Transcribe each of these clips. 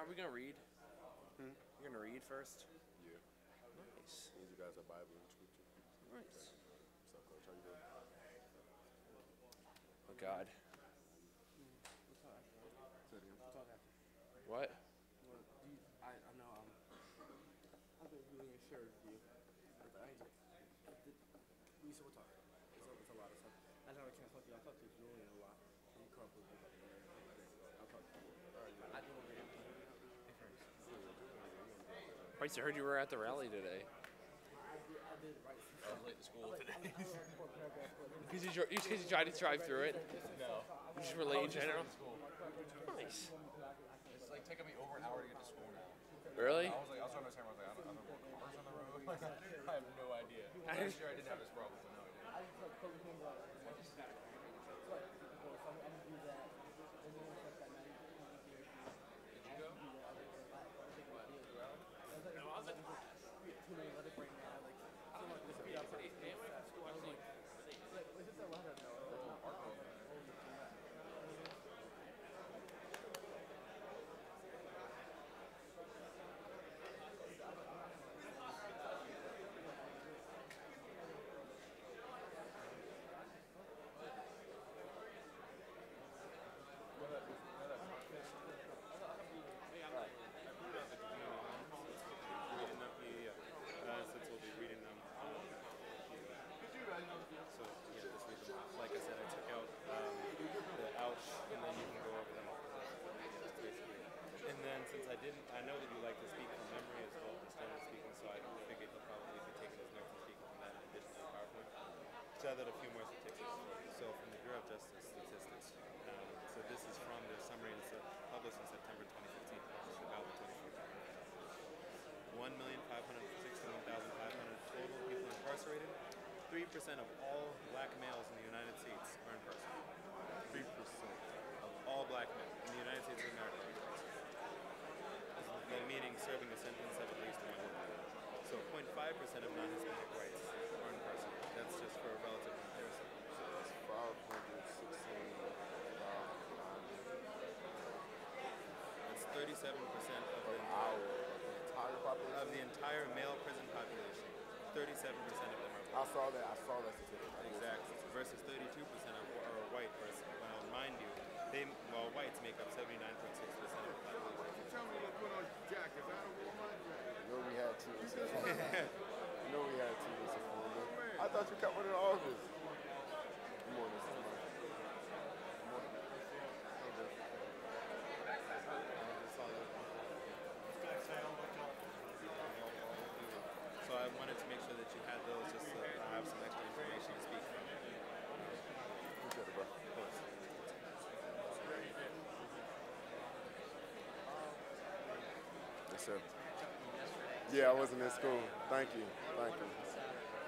are we gonna read? Hmm? You're gonna read first? Yeah. Nice. Need you guys a Bible and scripture. Nice. So, Coach, how you doing? Oh God. Say it again. What? I know I've been really sure of you. We still talk. It's a lot of stuff. I know I can't talk to you. I talk to Julian a lot. I'm comfortable with I'll talk to you. I do it Bryce, I heard you were at the rally today. I did right. I was late to school today. Because you tried to drive through it? No. You just were late in general? Nice. It's like taking me over an hour to get to school now. Really? I was trying to understand. I was like, I don't know what cars on the road. Like, I have no idea. Last year I didn't have this problem, but now I do. Did you go? No, I was like, too many other brain now. Like, I don't know. This be up for 8 a.m. at school. I was like, it's just a lot of Since we'll be reading them. So, yeah, just read them off. Like I said, I took out the ouch, and then you can go over them. And then, since I know that you like to speak from memory as well as standard speaking, so I figured he'll probably be taking his notes and speaking from that in addition to the PowerPoint. So I added a few more statistics. So, from the Bureau of Justice statistics. So, this is from the summary published in September 2015, about the 2014. 1,561,500 total people incarcerated. 3% of all black males in the United States are incarcerated. 3% of all black men in the United States of America are incarcerated. Meaning serving a sentence of at least 1 year. So 0.5% of non-Hispanic whites are incarcerated. That's just for a relative comparison. So that's 516,000. That's 37% of the entire male prison population. 37% of them are I black. saw that statistic. Exactly. Versus 32% are white. Versus, mind you, whites make up 79.6% of the population. Tell me to put on jackets. I don't want my jacket. You know we had two. You know we had two. I thought you got one in the office. Good morning, Mr. Mike. Good morning. So I wanted to make sure that you had those just so I have some extra information to speak from. Appreciate it, bro. Yes, sir. Yeah, I wasn't in school. Thank you. Thank you.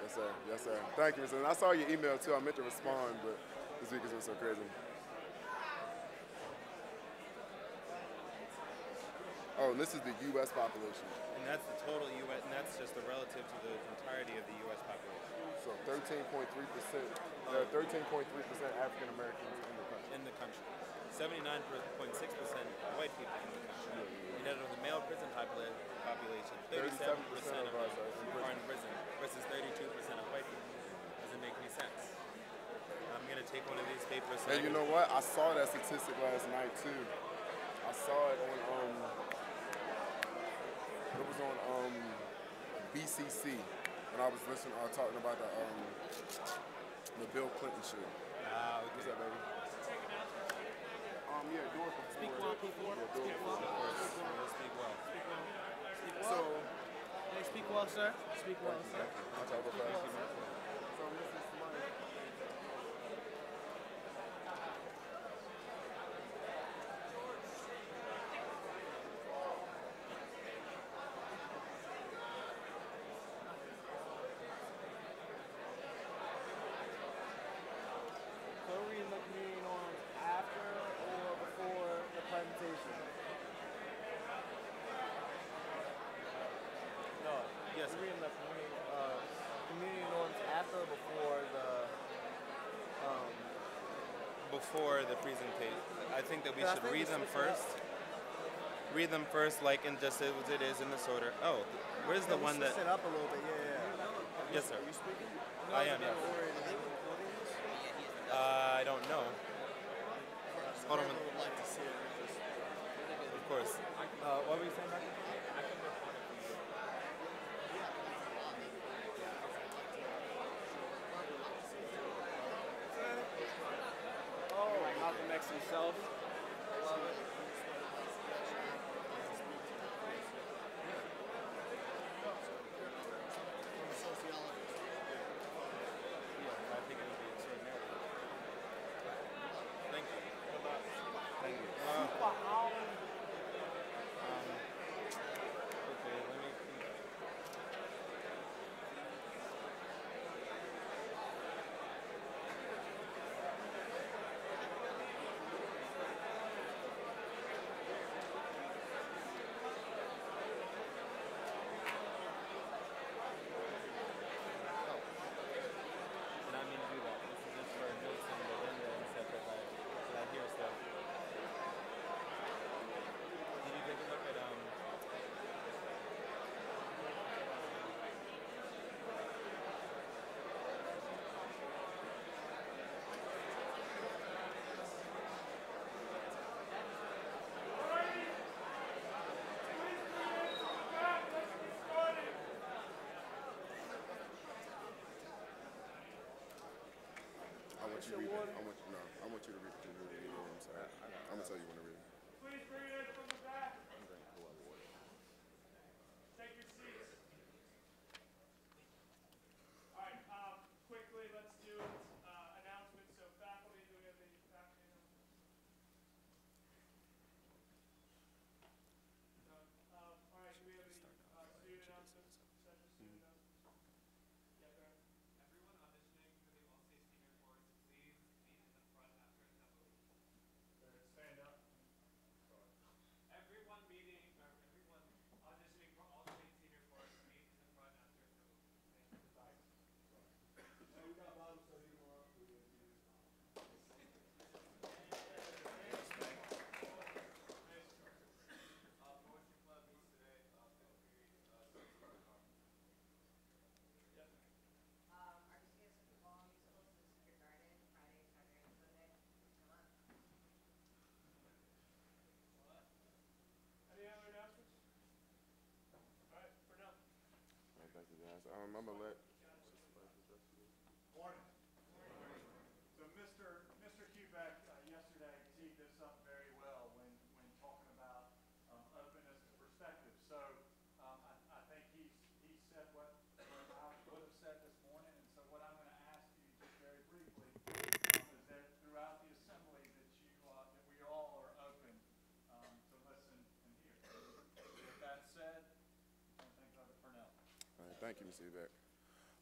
Yes, sir. Yes, sir. Thank you, Mr. And I saw your email, too. I meant to respond, but this week has been so crazy. Oh, and this is the U.S. population. And that's the total U.S., and that's just the relative to the entirety of the U.S. population. So 13.3%, 13.3% African Americans in the country. 79.6% white people in the country. And out of the male prison population, 37% of us are in prison versus 32% of white people. Doesn't make any sense. I'm going to take one of these papers. And you know what? I saw that statistic last night too. I saw it on it was on BCC when I was listening. I was talking about the Bill Clinton shit. What's up, baby? Yeah, do it before. Speak well, people. Yeah, do it before. Speak well. Speak well. Speak well. So, hey, speak well, sir. Speak well, sir. I'll talk about that. So, Mrs. Mike. So we're reading the community norms after or before the presentation? No. Yes. We're reading the community norms after or before the presentation. I think that we should read them first. read them first, like in just as it is in this order. Oh, where's the one that? Set up a little bit, yeah. Yes, sir. Are you speaking? I am. Yes. I don't know. Hold on. Would like to see it. Of course. What were you saying, Michael? Oh, Malcolm X himself. Love it. I think it would be extraordinary. Thank you. Thank you. Okay, let me think. Did not mean to do that. This is just for notes and the agenda and stuff as I hear stuff. Did you take a look at I want you to read it. I want you to read it. I'm sorry. I'm gonna tell you when to read it. Please bring it in from the back. Take your seats. All right, quickly, let's do announcements. So faculty, do we have any faculty announcements? No. All right, do we have any student announcements? Central student announcements? Yeah, go ahead. Everyone auditioning for the all-state senior course, please meet in the front after assembly. Stand up. Everyone auditioning for all-state senior course, meet in the front after assembly. Thank you. Poetry club meets today. Feel free to Our museum football musicals this kindergarten, Friday, Saturday, and Sunday. Come on. Any other announcements? All right, Purnell. All right, thank you guys. I'm gonna let. Morning. So Mr. Kubeck yesterday teed this up very well when talking about openness to perspective. So I think he said what I would have said this morning. And so what I'm going to ask you just very briefly is that throughout the assembly that we all are open to listen and hear. With that said, I think Dr. Purnell. All right, thank you, Mr. Ebeck.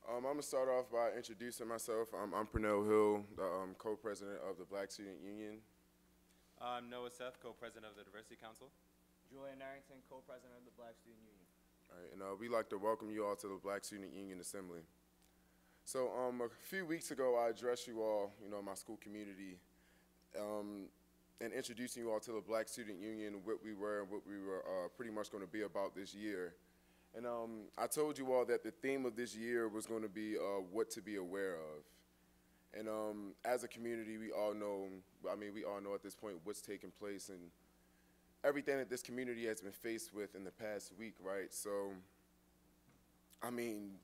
I'm going to start off by introducing myself. I'm Purnell Hill, the co-president of the Black Student Union. I'm Noah Seth, co-president of the Diversity Council. Julian Arrington, co-president of the Black Student Union. All right, and we'd like to welcome you all to the Black Student Union Assembly. So a few weeks ago, I addressed you all, my school community, and introducing you all to the Black Student Union, what we were and what we were pretty much going to be about this year. And I told you all that the theme of this year was going to be what to be aware of. And as a community, we all know at this point what's taking place and everything that this community has been faced with in the past week, right? So,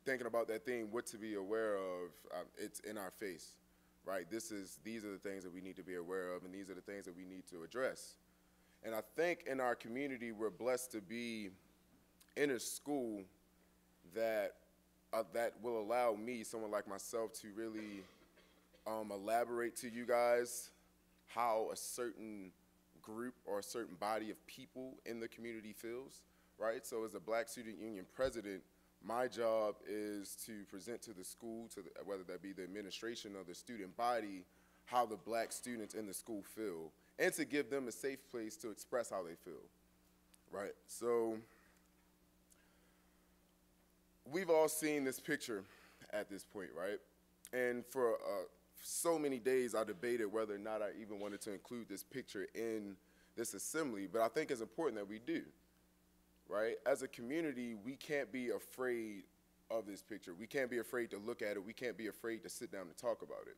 thinking about that theme, what to be aware of, it's in our face, right? These are the things that we need to be aware of, and these are the things that we need to address. And I think in our community, we're blessed to be in a school that will allow me, someone like myself, to really elaborate to you guys how a certain group or a certain body of people in the community feels, right? So as a Black Student Union president, my job is to present to the school, whether that be the administration or the student body, how the Black students in the school feel, and to give them a safe place to express how they feel, right? So we've all seen this picture at this point, right? And for so many days, I debated whether or not I even wanted to include this picture in this assembly, but I think it's important that we do, right? As a community, we can't be afraid of this picture. We can't be afraid to look at it. We can't be afraid to sit down and talk about it.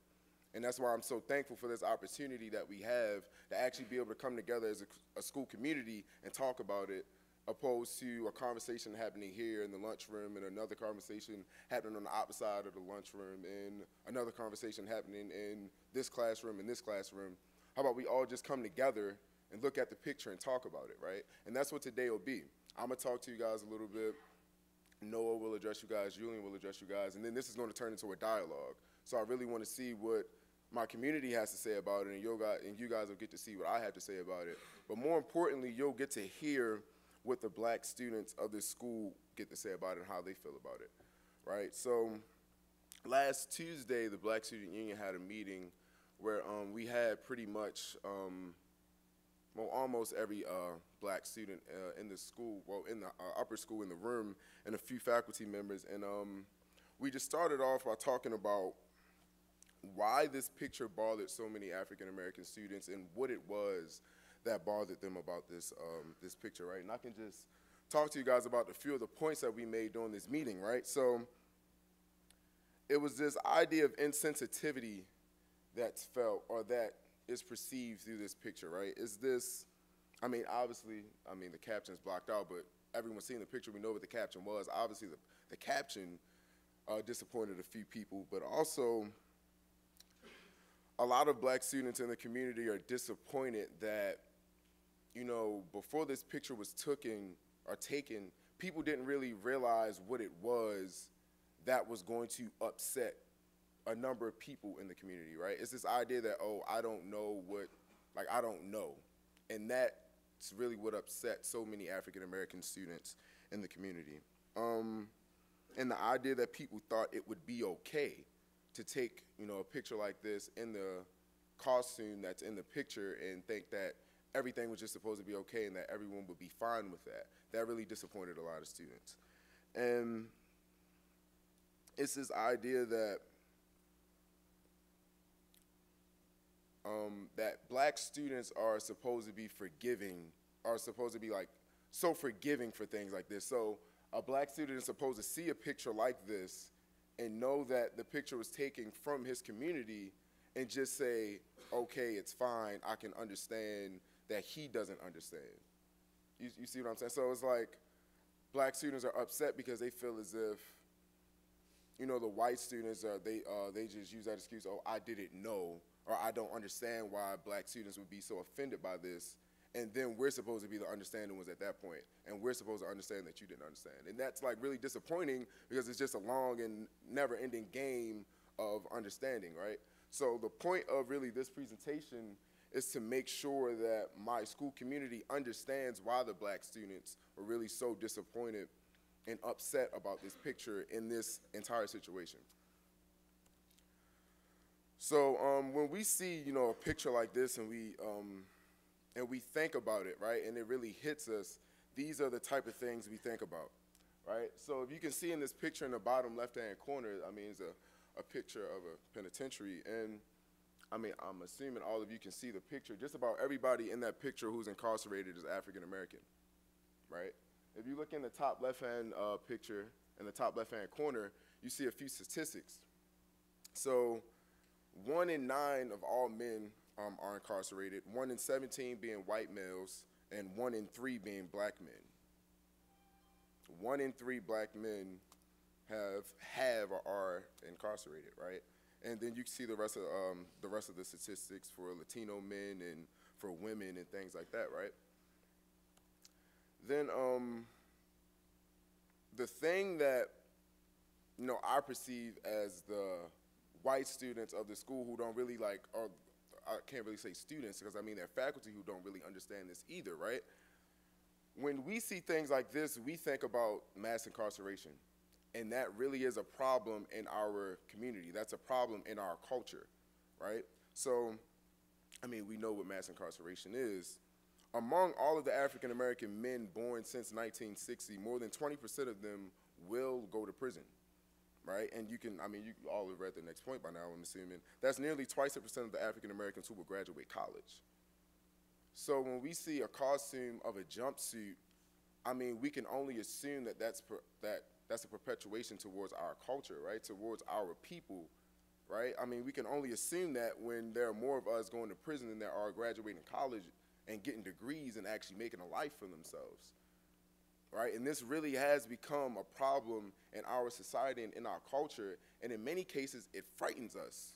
And that's why I'm so thankful for this opportunity that we have to actually be able to come together as a school community and talk about it, opposed to a conversation happening here in the lunchroom and another conversation happening on the opposite side of the lunchroom and another conversation happening in this classroom and this classroom. How about we all just come together and look at the picture and talk about it, right? And that's what today will be. I'm gonna talk to you guys a little bit. Noah will address you guys, Julian will address you guys, and then this is gonna turn into a dialogue. So I really wanna see what my community has to say about it, and you guys will get to see what I have to say about it. But more importantly, you'll get to hear what the black students of this school get to say about it and how they feel about it, right? So last Tuesday, the Black Student Union had a meeting where we had pretty much, well, almost every black student in the school, well, in the upper school in the room, and a few faculty members. And we just started off by talking about why this picture bothered so many African-American students and what it was that bothered them about this, this picture, right? And I can just talk to you guys about a few of the points that we made during this meeting, right? So it was this idea of insensitivity that's felt or that is perceived through this picture, right? Is this, I mean, obviously, I mean, the caption's blocked out, but everyone's seen the picture, we know what the caption was. Obviously, the caption disappointed a few people, but also a lot of black students in the community are disappointed that, you know, before this picture was taken, people didn't really realize what it was that was going to upset a number of people in the community, right? It's this idea that, oh, I don't know what, like, I don't know. And that's really what upset so many African-American students in the community. And the idea that people thought it would be okay to take, you know, a picture like this in the costume that's in the picture and think that everything was just supposed to be okay and that everyone would be fine with that. That really disappointed a lot of students. And it's this idea that that black students are supposed to be forgiving, are supposed to be like so forgiving for things like this. So a black student is supposed to see a picture like this and know that the picture was taken from his community and just say, okay, it's fine, I can understand that he doesn't understand. You see what I'm saying? So it's like black students are upset because they feel as if, you know, the white students, they just use that excuse, oh, I didn't know, or I don't understand why black students would be so offended by this. And then we're supposed to be the understanding ones at that point, and we're supposed to understand that you didn't understand. And that's like really disappointing because it's just a long and never-ending game of understanding, right? So the point of really this presentation is to make sure that my school community understands why the black students were really so disappointed and upset about this picture in this entire situation. So when we see, you know, a picture like this and we think about it, right, and it really hits us, these are the type of things we think about, right? So if you can see in this picture in the bottom left-hand corner, I mean, it's a picture of a penitentiary, and I mean, I'm assuming all of you can see the picture. Just about everybody in that picture who's incarcerated is African-American, right? If you look in the top left-hand picture, in the top left-hand corner, you see a few statistics. So 1 in 9 of all men are incarcerated, 1 in 17 being white males, and 1 in 3 being black men. 1 in 3 black men have or are incarcerated, right? And then you can see the rest of the statistics for Latino men and for women and things like that, right? Then the thing that, you know, I perceive as the white students of the school who don't really like, or I can't really say students because I mean they're faculty who don't really understand this either, right? When we see things like this, we think about mass incarceration. And that really is a problem in our community. That's a problem in our culture, right? So, I mean, we know what mass incarceration is. Among all of the African-American men born since 1960, more than 20% of them will go to prison, right? And you can, I mean, you all have read the next point by now, I'm assuming. That's nearly twice the percent of the African-Americans who will graduate college. So when we see a costume of a jumpsuit, I mean, we can only assume that that's a perpetuation towards our culture, right? Towards our people, right? I mean, we can only assume that when there are more of us going to prison than there are graduating college and getting degrees and actually making a life for themselves, right? And this really has become a problem in our society and in our culture, and in many cases, it frightens us,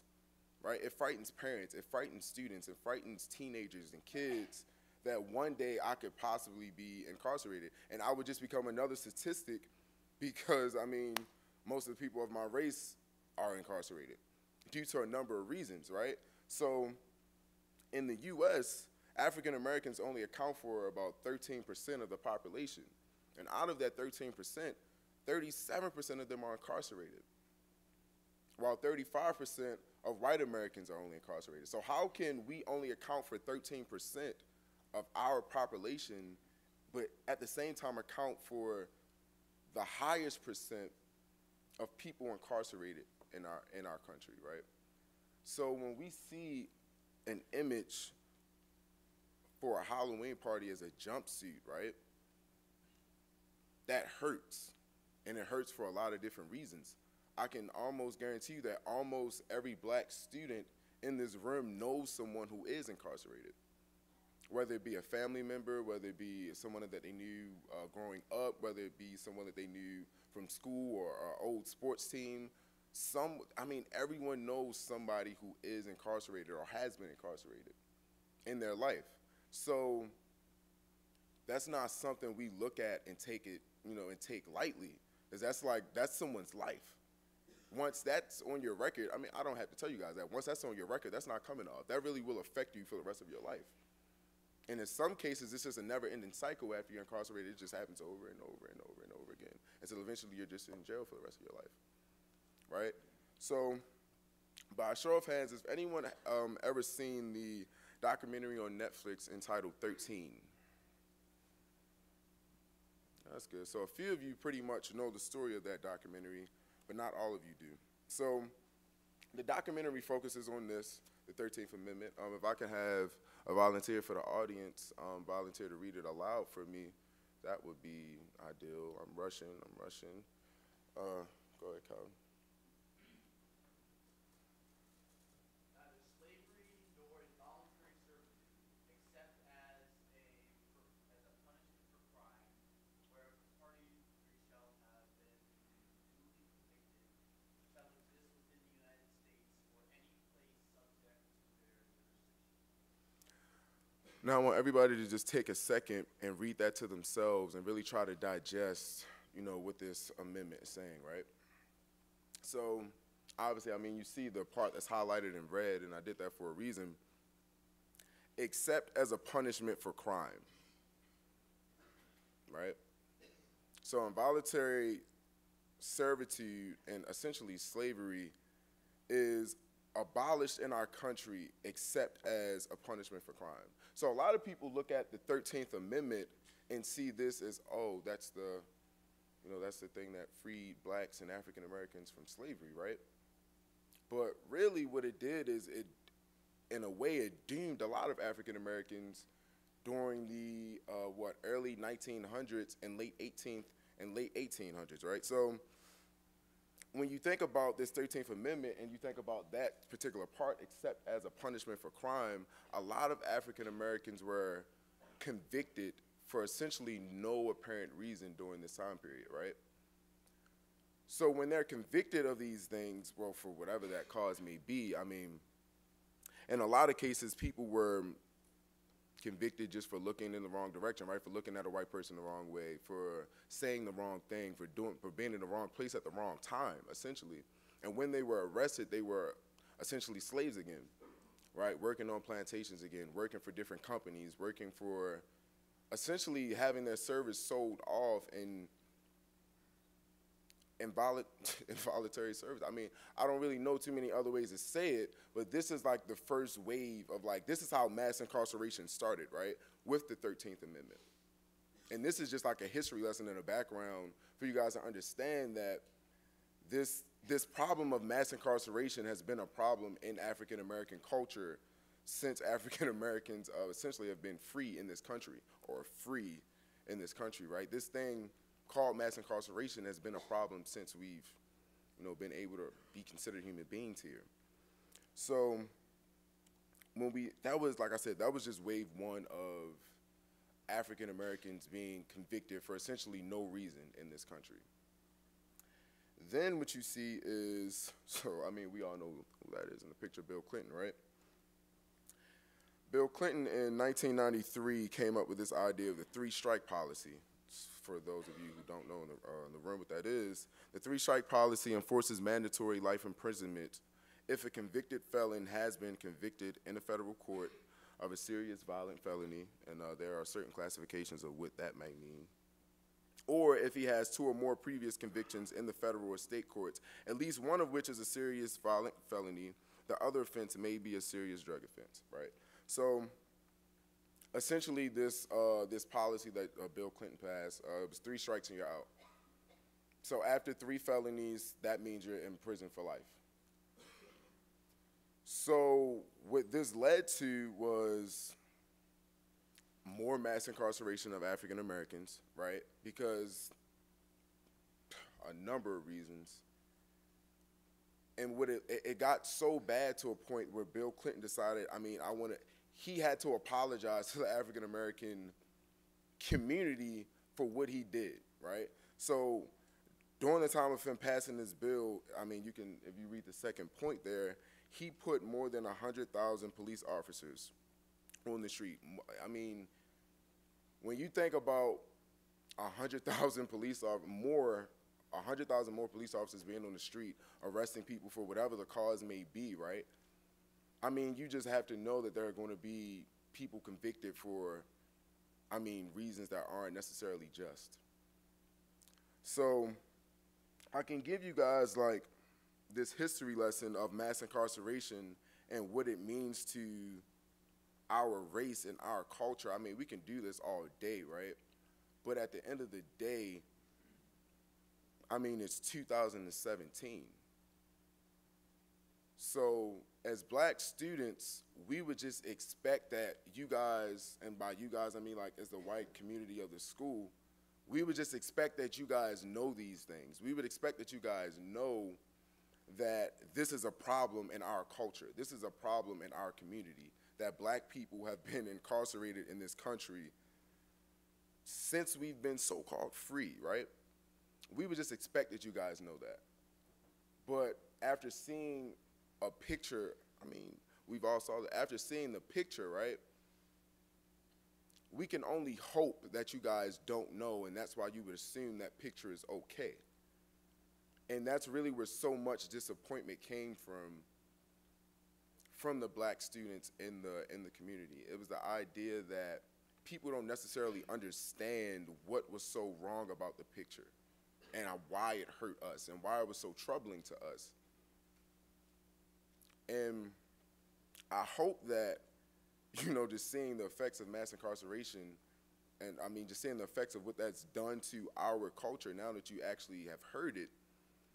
right? It frightens parents, it frightens students, it frightens teenagers and kids that one day I could possibly be incarcerated. And I would just become another statistic because, I mean, most of the people of my race are incarcerated due to a number of reasons, right? So in the U.S., African Americans only account for about 13% of the population. And out of that 13%, 37% of them are incarcerated, while 35% of white Americans are only incarcerated. So how can we only account for 13% of our population, but at the same time account for the highest percent of people incarcerated in our country, right? So when we see an image for a Halloween party as a jumpsuit, right, that hurts, and it hurts for a lot of different reasons. I can almost guarantee you that almost every black student in this room knows someone who is incarcerated, whether it be a family member, whether it be someone that they knew growing up, whether it be someone that they knew from school or an old sports team. Everyone knows somebody who is incarcerated or has been incarcerated in their life. So that's not something we look at and take it, and take lightly, because that's someone's life. Once that's on your record, I don't have to tell you guys that. Once that's on your record, that's not coming off. That really will affect you for the rest of your life. And in some cases, it's just a never-ending cycle. After you're incarcerated, it just happens over and over and over and over again, until eventually you're just in jail for the rest of your life, right? So by a show of hands, has anyone ever seen the documentary on Netflix entitled 13? That's good. So a few of you pretty much know the story of that documentary, but not all of you do. So the documentary focuses on this, the 13th Amendment. If I can have a volunteer for the audience, volunteer to read it aloud for me, that would be ideal. I'm rushing. Go ahead, Calvin. Neither slavery nor involuntary servitude, except as a punishment for crime, where a party shall have been duly convicted, shall exist within the United States or any place subject to their jurisdiction. Now I want everybody to just take a second and read that to themselves and really try to digest, what this amendment is saying, right? So obviously, you see the part that's highlighted in red, and I did that for a reason. Except as a punishment for crime, right? So involuntary servitude and essentially slavery is abolished in our country except as a punishment for crime. So a lot of people look at the 13th Amendment and see this as, oh, that's the thing that freed blacks and African Americans from slavery, right? But really what it did is in a way, it doomed a lot of African Americans during the early 1900s and late 1800s, right? So when you think about this 13th Amendment and you think about that particular part, except as a punishment for crime, a lot of African Americans were convicted for essentially no apparent reason during this time period, right? So when they're convicted of these things, well, for whatever that cause may be, in a lot of cases, people were convicted just for looking in the wrong direction, right? For looking at a white person the wrong way, for saying the wrong thing, for being in the wrong place at the wrong time, essentially. And when they were arrested, they were essentially slaves again, right? Working on plantations again, working for different companies, working for essentially having their service sold off in involuntary service. I don't really know too many other ways to say it, but this is like the first wave of this is how mass incarceration started, right? With the 13th Amendment. And this is just like a history lesson in the background for you guys to understand that this problem of mass incarceration has been a problem in African American culture since African Americans essentially have been free in this country, or free in this country, right? This thing called mass incarceration has been a problem since we've, been able to be considered human beings here. So that was, like I said, that was just wave one of African Americans being convicted for essentially no reason in this country. Then what you see is, we all know who that is in the picture, Bill Clinton, right? Bill Clinton in 1993 came up with this idea of the three-strike policy. For those of you who don't know in the room what that is, the three-strike policy enforces mandatory life imprisonment if a convicted felon has been convicted in a federal court of a serious violent felony, and there are certain classifications of what that may mean, or if he has 2 or more previous convictions in the federal or state courts, at least one of which is a serious violent felony. The other offense may be a serious drug offense, right? So essentially this policy that Bill Clinton passed, it was 3 strikes and you're out. So after 3 felonies, that means you're in prison for life. So what this led to was more mass incarceration of African Americans, right? Because a number of reasons. And what it got so bad to a point where Bill Clinton decided, he had to apologize to the African American community for what he did, right? So during the time of him passing this bill, you can, if you read the second point there, he put more than 100,000 police officers on the street. When you think about 100,000 police officers, 100,000 more police officers being on the street, arresting people for whatever the cause may be, right? You just have to know that there are going to be people convicted for, reasons that aren't necessarily just. So I can give you guys, this history lesson of mass incarceration and what it means to our race and our culture. We can do this all day, right? But at the end of the day, it's 2017. So as black students, we would just expect that you guys, and by you guys, as the white community of the school, we would just expect that you guys know these things. We would expect that you guys know that this is a problem in our culture. This is a problem in our community, that black people have been incarcerated in this country since we've been so-called free, right? We would just expect that you guys know that. But after seeing a picture, we've all saw that. After seeing the picture, right, we can only hope that you guys don't know, and that's why you would assume that picture is okay. And that's really where so much disappointment came from the black students in the community. It was the idea that people don't necessarily understand what was so wrong about the picture and why it hurt us and why it was so troubling to us. And I hope that, just seeing the effects of mass incarceration and just seeing the effects of what that's done to our culture, now that you actually have heard it,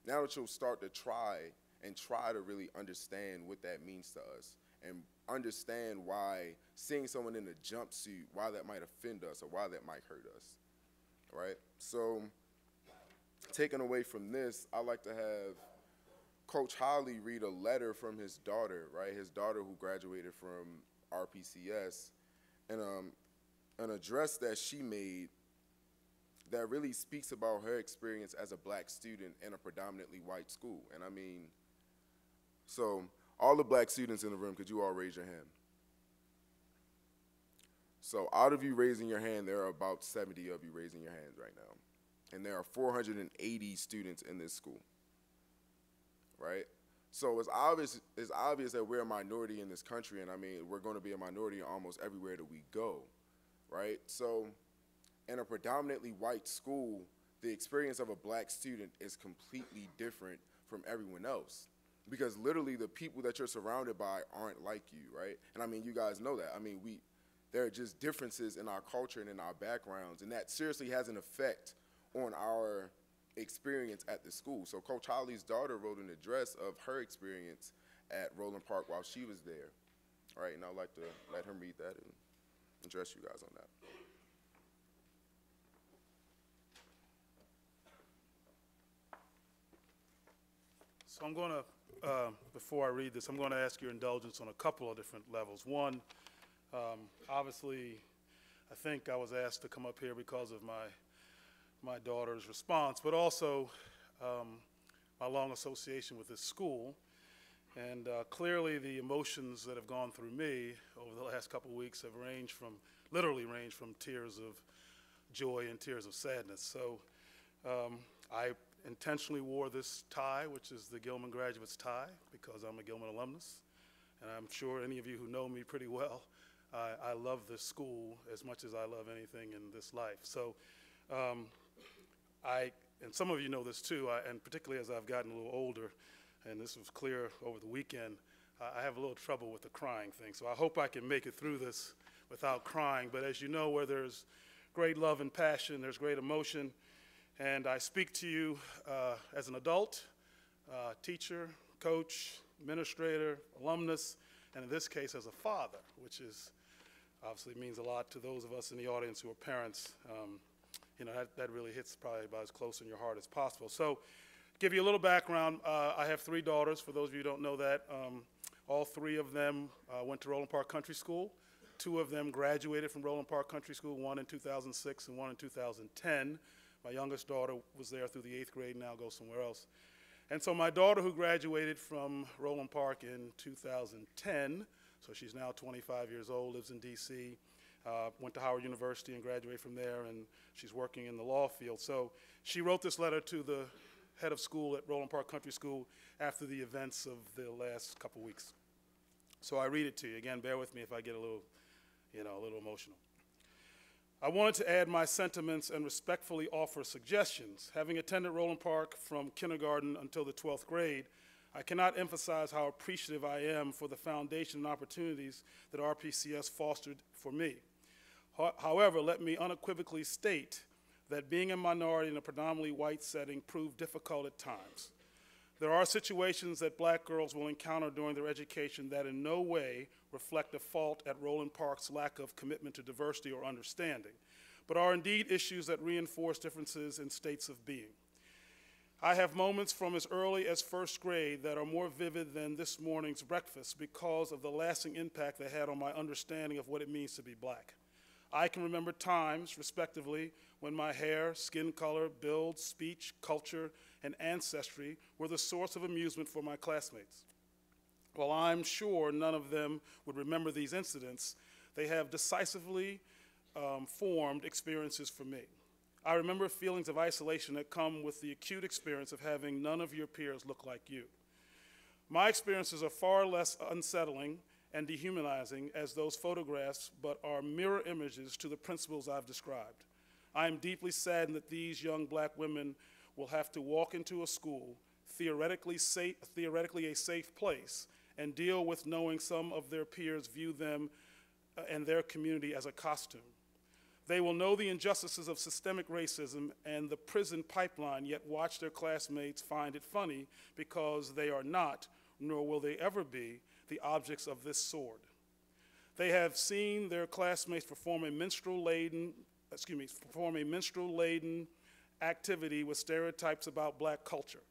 now that you'll start to try to really understand what that means to us and understand why seeing someone in a jumpsuit, why that might offend us or why that might hurt us, right? So taken away from this, I like to have Coach Holly read a letter from his daughter, right? His daughter who graduated from RPCS, and an address that she made that really speaks about her experience as a black student in a predominantly white school. And so all the black students in the room, could you all raise your hand? So out of you raising your hand, there are about 70 of you raising your hands right now. And there are 480 students in this school, right? So it's obvious that we're a minority in this country, and we're going to be a minority almost everywhere that we go, right? So in a predominantly white school, the experience of a black student is completely different from everyone else, because literally the people that you're surrounded by aren't like you, right? And you guys know that. There are just differences in our culture and in our backgrounds, and that seriously has an effect on our experience at the school. So Coach Holly's daughter wrote an address of her experience at Roland Park while she was there. All right, and I'd like to let him read that and address you guys on that. So I'm going to, before I read this, I'm going to ask your indulgence on a couple of different levels. One, obviously, I think I was asked to come up here because of my daughter's response, but also my long association with this school. And clearly the emotions that have gone through me over the last couple of weeks have literally ranged from tears of joy and tears of sadness. So I intentionally wore this tie, which is the Gilman graduate's tie, because I'm a Gilman alumnus. And I'm sure any of you who know me pretty well, I love this school as much as I love anything in this life. So and some of you know this too, and particularly as I've gotten a little older, and this was clear over the weekend, I have a little trouble with the crying thing. So I hope I can make it through this without crying. But as you know, where there's great love and passion, there's great emotion. And I speak to you as an adult, teacher, coach, administrator, alumnus, and in this case as a father, which is obviously means a lot to those of us in the audience who are parents. You know, that really hits probably about as close in your heart as possible. So give you a little background. I have 3 daughters, for those of you who don't know that. All 3 of them went to Roland Park Country School. 2 of them graduated from Roland Park Country School, one in 2006 and one in 2010. My youngest daughter was there through the 8th grade, now goes somewhere else. And so my daughter, who graduated from Roland Park in 2010, so she's now 25 years old, lives in D.C., went to Howard University and graduated from there, and she's working in the law field. So she wrote this letter to the head of school at Roland Park Country School after the events of the last couple weeks. So I read it to you. Again, bear with me if I get a little emotional. I wanted to add my sentiments and respectfully offer suggestions. Having attended Roland Park from kindergarten until the 12th grade, I cannot emphasize how appreciative I am for the foundation and opportunities that RPCS fostered for me. However, let me unequivocally state that being a minority in a predominantly white setting proved difficult at times. There are situations that black girls will encounter during their education that in no way reflect a fault at Roland Park's lack of commitment to diversity or understanding, but are indeed issues that reinforce differences in states of being. I have moments from as early as 1st grade that are more vivid than this morning's breakfast because of the lasting impact they had on my understanding of what it means to be black. I can remember times, respectively, when my hair, skin color, build, speech, culture, and ancestry were the source of amusement for my classmates. While I'm sure none of them would remember these incidents, they have decisively formed experiences for me. I remember feelings of isolation that come with the acute experience of having none of your peers look like you. My experiences are far less unsettling and dehumanizing as those photographs, but are mirror images to the principles I've described. I am deeply saddened that these young black women will have to walk into a school, theoretically a safe place, and deal with knowing some of their peers view them and their community as a costume. They will know the injustices of systemic racism and the prison pipeline, yet watch their classmates find it funny because they are not, nor will they ever be, the objects of this sword. They have seen their classmates perform a minstrel-laden activity with stereotypes about black culture.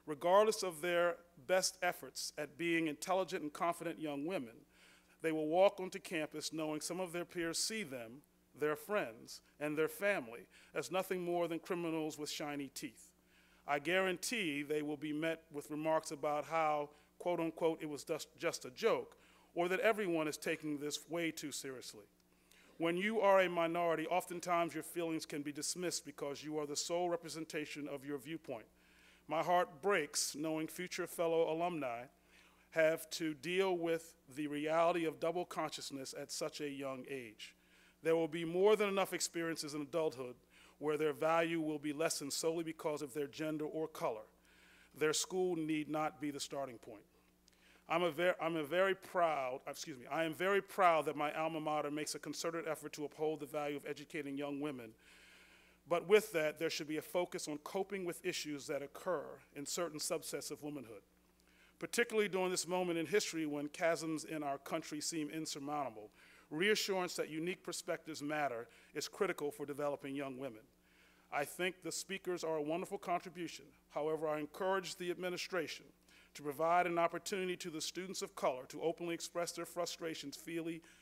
Regardless of their best efforts at being intelligent and confident young women, they will walk onto campus knowing some of their peers see them, their friends, and their family as nothing more than criminals with shiny teeth. I guarantee they will be met with remarks about how, quote unquote, it was just a joke, or that everyone is taking this way too seriously. When you are a minority, oftentimes your feelings can be dismissed because you are the sole representation of your viewpoint. My heart breaks knowing future fellow alumni have to deal with the reality of double consciousness at such a young age. There will be more than enough experiences in adulthood where their value will be lessened solely because of their gender or color. Their school need not be the starting point. I am very proud that my alma mater makes a concerted effort to uphold the value of educating young women. But with that, there should be a focus on coping with issues that occur in certain subsets of womanhood. particularly during this moment in history when chasms in our country seem insurmountable. Reassurance that unique perspectives matter is critical for developing young women. I think the speakers are a wonderful contribution. However, I encourage the administration to provide an opportunity to the students of color to openly express their frustrations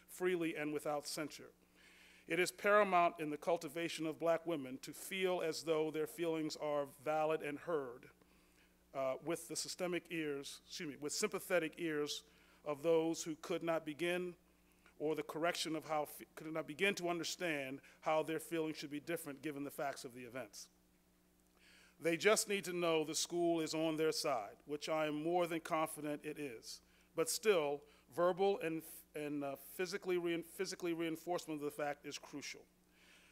freely and without censure. It is paramount in the cultivation of black women to feel as though their feelings are valid and heard with sympathetic ears of those who could not begin to understand how their feelings should be different given the facts of the events. They just need to know the school is on their side, which I am more than confident it is. But still, verbal and physically reinforcement of the fact is crucial.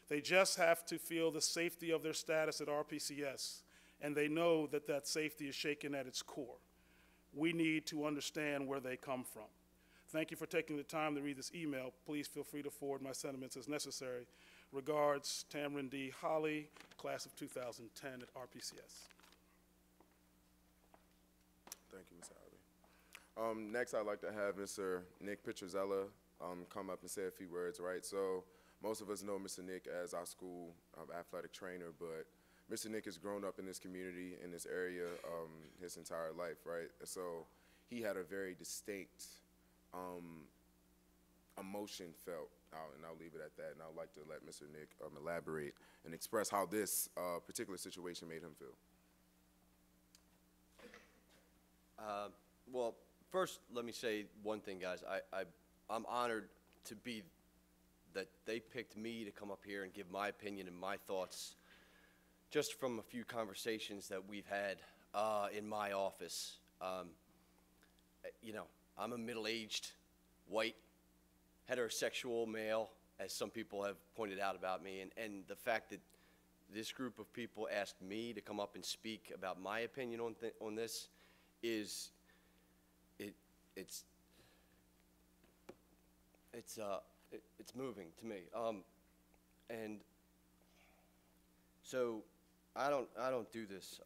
They just have to feel the safety of their status at RPCS, and they know that that safety is shaken at its core. We need to understand where they come from. Thank you for taking the time to read this email. Please feel free to forward my sentiments as necessary. Regards, Tamron D. Holly, class of 2010 at RPCS. Thank you, Ms. Howley. Next, I'd like to have Mr. Nick Pietrozella come up and say a few words, right? So most of us know Mr. Nick as our school athletic trainer, but Mr. Nick has grown up in this community, in this area, his entire life, right? So he had a very distinct emotion felt out, and I'll leave it at that, and I'd like to let Mr. Nick elaborate and express how this particular situation made him feel. Well, first, let me say one thing, guys. I'm honored to be that they picked me to come up here and give my opinion and my thoughts just from a few conversations that we've had in my office. You know, I'm a middle-aged, white, heterosexual male, as some people have pointed out about me, and the fact that this group of people asked me to come up and speak about my opinion on this is, it's moving to me. And so I don't do this.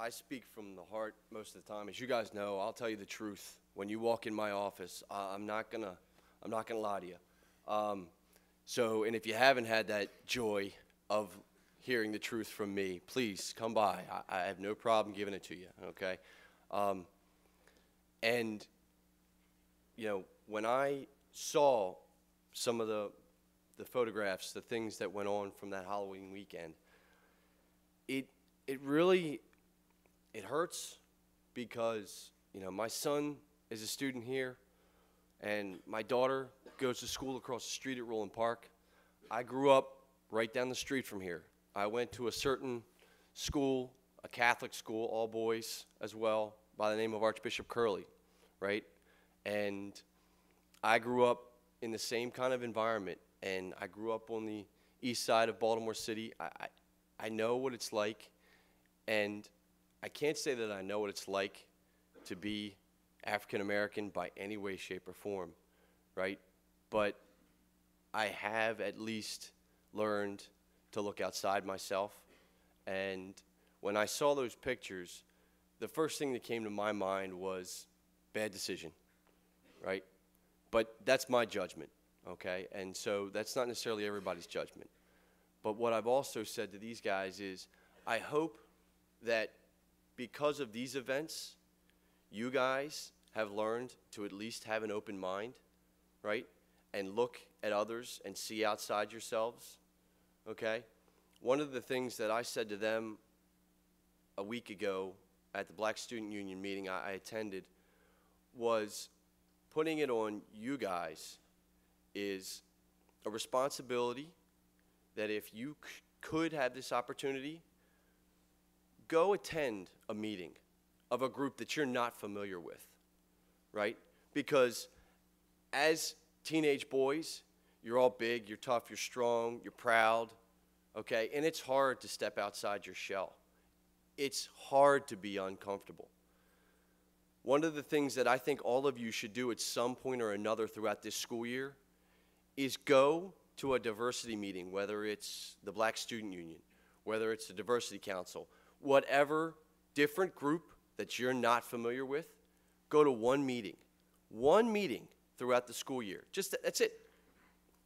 I speak from the heart most of the time. As you guys know, I'll tell you the truth. When you walk in my office, I'm not gonna lie to you. So, and if you haven't had that joy of hearing the truth from me, please come by. I have no problem giving it to you, okay? And, you know, when I saw some of the photographs, the things that went on from that Halloween weekend, it really, it hurts because, you know, my son is a student here, and my daughter goes to school across the street at Roland Park. I grew up right down the street from here. I went to a certain school, a Catholic school, all boys as well, by the name of Archbishop Curley, right? And I grew up in the same kind of environment, and I grew up on the east side of Baltimore City. I know what it's like, and I can't say that I know what it's like to be African American by any way, shape, or form, right? But I have at least learned to look outside myself, and when I saw those pictures, the first thing that came to my mind was bad decision, right? But that's my judgment, okay? And so that's not necessarily everybody's judgment. But what I've also said to these guys is, I hope that because of these events, you guys have learned to at least have an open mind, right? And look at others and see outside yourselves, okay? One of the things that I said to them a week ago at the Black Student Union meeting I attended was putting it on you guys is a responsibility that if you could have this opportunity, go attend a meeting of a group that you're not familiar with, right? Because as teenage boys, you're all big, you're tough, you're strong, you're proud, okay? And it's hard to step outside your shell. It's hard to be uncomfortable. One of the things that I think all of you should do at some point or another throughout this school year is go to a diversity meeting, whether it's the Black Student Union, whether it's the Diversity Council, whatever different group that you're not familiar with, go to one meeting throughout the school year. Just that's it.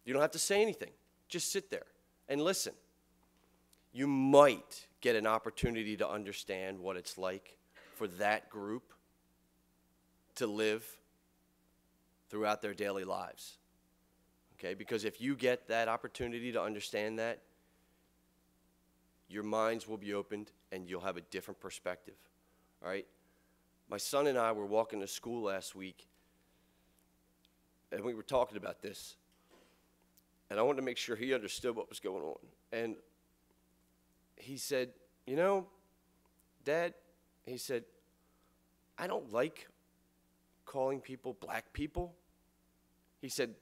You don't have to say anything. Just sit there and listen. You might get an opportunity to understand what it's like for that group to live throughout their daily lives. Okay? Because if you get that opportunity to understand that, your minds will be opened and you'll have a different perspective. All right? My son and I were walking to school last week, and we were talking about this. And I wanted to make sure he understood what was going on. And he said, you know, Dad, he said, I don't like calling people black people. He said,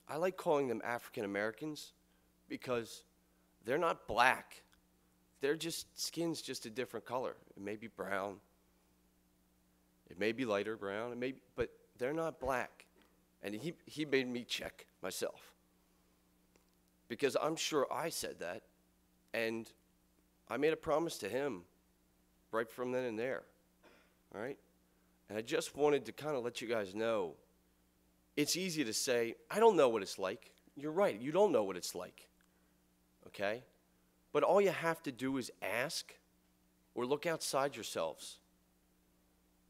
I like calling them African Americans because they're not black. They're just, skin's just a different color. It may be brown. It may be lighter brown. It may be, but they're not black. And he made me check myself. Because I'm sure I said that. And I made a promise to him right from then and there. All right? And I just wanted to kind of let you guys know, it's easy to say, I don't know what it's like. You're right. You don't know what it's like. Okay? But all you have to do is ask or look outside yourselves.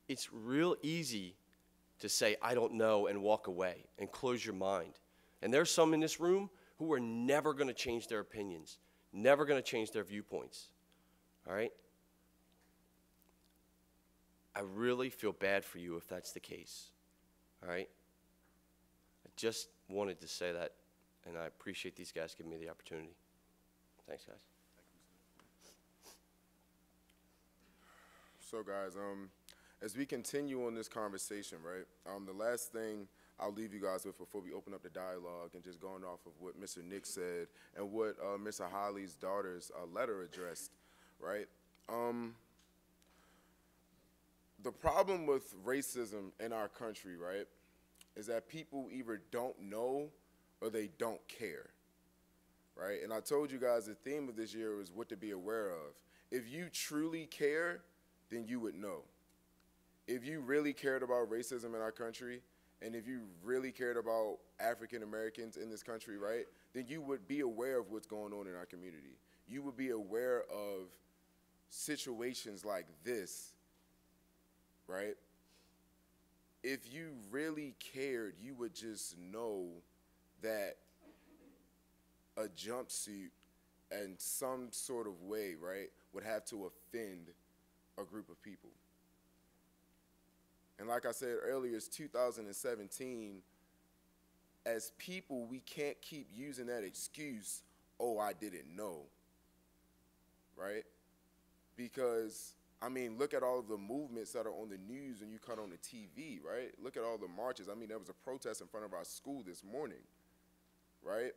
It's real easy to say, I don't know, and walk away and close your mind. And there's some in this room who are never going to change their opinions, never going to change their viewpoints. All right? I really feel bad for you if that's the case. All right? I just wanted to say that, and I appreciate these guys giving me the opportunity. Thanks, guys. So, guys, as we continue on this conversation, right, the last thing I'll leave you guys with before we open up the dialogue and just going off of what Mr. Nick said and what Mr. Holly's daughter's letter addressed, right? The problem with racism in our country, right, is that people either don't know or they don't care, right? And I told you guys the theme of this year was what to be aware of. If you truly care, then you would know. If you really cared about racism in our country, and if you really cared about African Americans in this country, right, then you would be aware of what's going on in our community. You would be aware of situations like this, right? If you really cared, you would just know that a jumpsuit in some sort of way, right, would have to offend a group of people. And like I said earlier, it's 2017. As people, we can't keep using that excuse, oh, I didn't know, right? Because, I mean, look at all of the movements that are on the news and you cut on the TV, right? Look at all the marches. I mean, there was a protest in front of our school this morning, right?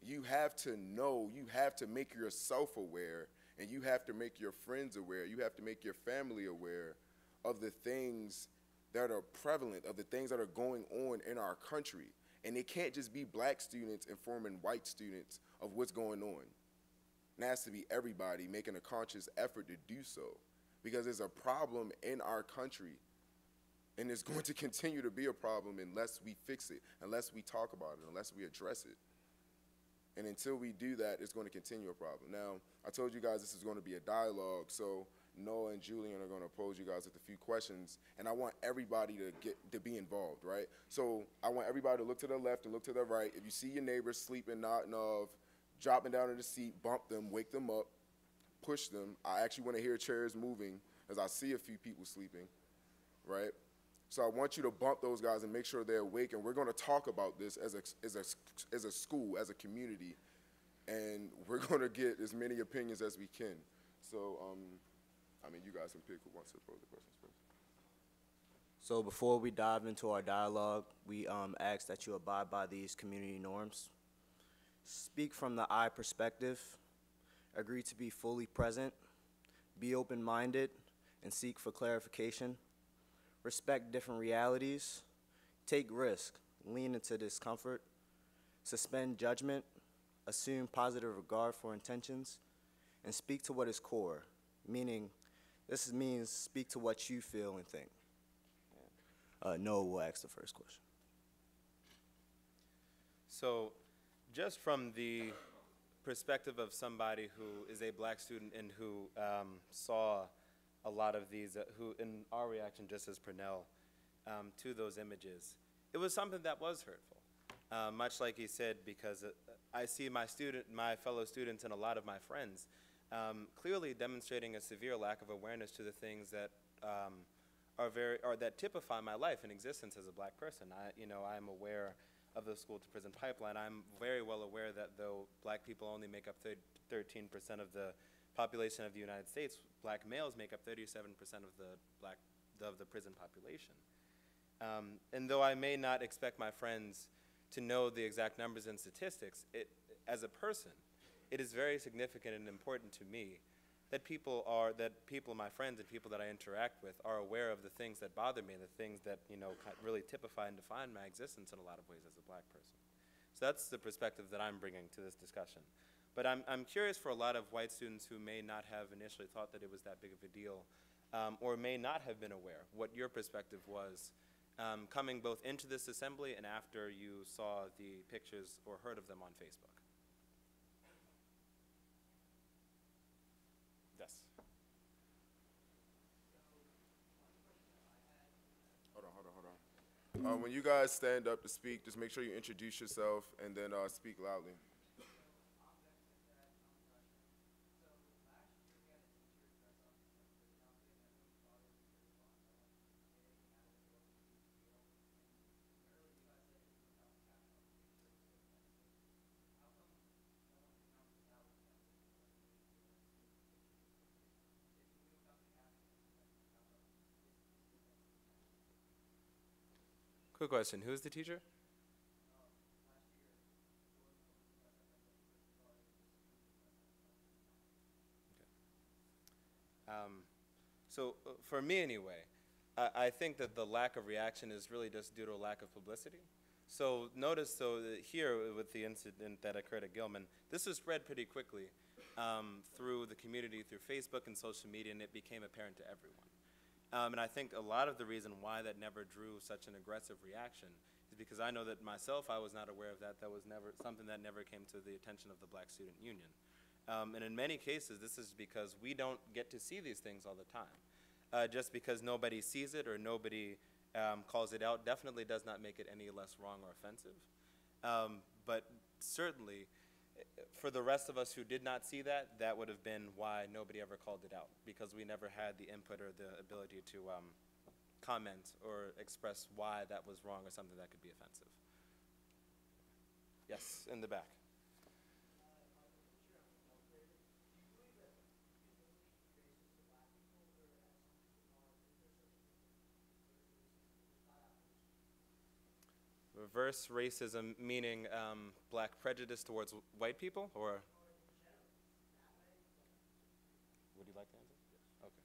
You have to know, you have to make yourself aware, and you have to make your friends aware, you have to make your family aware of the things that are prevalent, of the things that are going on in our country. And it can't just be black students informing white students of what's going on. It has to be everybody making a conscious effort to do so, because there's a problem in our country, and it's going to continue to be a problem unless we fix it, unless we talk about it, unless we address it. And until we do that, it's going to continue a problem. Now, I told you guys this is going to be a dialogue, so Noah and Julian are going to pose you guys with a few questions, and I want everybody to be involved, right? So I want everybody to look to the left and look to the right. If you see your neighbors sleeping, nodding off, dropping down in the seat, bump them, wake them up, push them. I actually want to hear chairs moving as I see a few people sleeping, right? So I want you to bump those guys and make sure they're awake, and we're going to talk about this as a school, as a community, and we're going to get as many opinions as we can. So, I mean, you guys can pick who wants to pose the questions first. So before we dive into our dialogue, we ask that you abide by these community norms. Speak from the I perspective, agree to be fully present, be open-minded, and seek for clarification. Respect different realities, take risk, lean into discomfort, suspend judgment, assume positive regard for intentions, and speak to what is core, meaning This means speak to what you feel and think. Noah will ask the first question. So, just from the perspective of somebody who is a black student and who saw a lot of these, who in our reaction, just as Purnell, to those images, it was something that was hurtful. Much like he said, because I see my fellow students and a lot of my friends clearly demonstrating a severe lack of awareness to the things that that typify my life and existence as a black person. I'm aware of the school to prison pipeline. I'm very well aware that though black people only make up 13% of the population of the United States, black males make up 37% of the prison population. And though I may not expect my friends to know the exact numbers and statistics, as a person, it is very significant and important to me that my friends and people that I interact with are aware of the things that bother me, the things that really typify and define my existence in a lot of ways as a black person. So that's the perspective that I'm bringing to this discussion. But I'm curious for a lot of white students who may not have initially thought that it was that big of a deal, or may not have been aware what your perspective was coming both into this assembly and after you saw the pictures or heard of them on Facebook. Yes. Hold on. When you guys stand up to speak, just make sure you introduce yourself and then speak loudly. Quick question, who's the teacher? So for me anyway, I think that the lack of reaction is really just due to a lack of publicity. So notice that here with the incident that occurred at Gilman, this was spread pretty quickly through the community, through Facebook and social media, and it became apparent to everyone. And I think a lot of the reason why that never drew such an aggressive reaction is because I know that myself, I was not aware of that. That was never something that never came to the attention of the Black Student Union. And in many cases, this is because we don't get to see these things all the time. Just because nobody sees it or nobody calls it out definitely does not make it any less wrong or offensive. But certainly, for the rest of us who did not see that, that would have been why nobody ever called it out, because we never had the input or the ability to comment or express why that was wrong or something that could be offensive. Yes, in the back. Reverse racism, meaning black prejudice towards white people, or? Would you like to answer? Okay.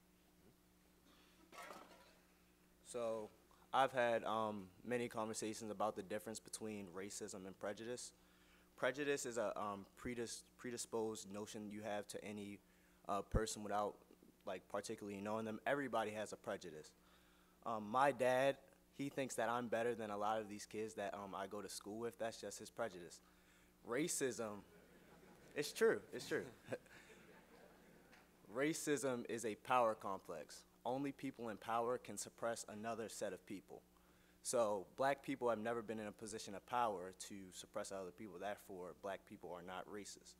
So I've had many conversations about the difference between racism and prejudice. Prejudice is a predisposed notion you have to any person without particularly knowing them. Everybody has a prejudice. My dad, he thinks that I'm better than a lot of these kids that I go to school with. That's just his prejudice. Racism, it's true. Racism is a power complex. Only people in power can suppress another set of people. So black people have never been in a position of power to suppress other people. Therefore, black people are not racist.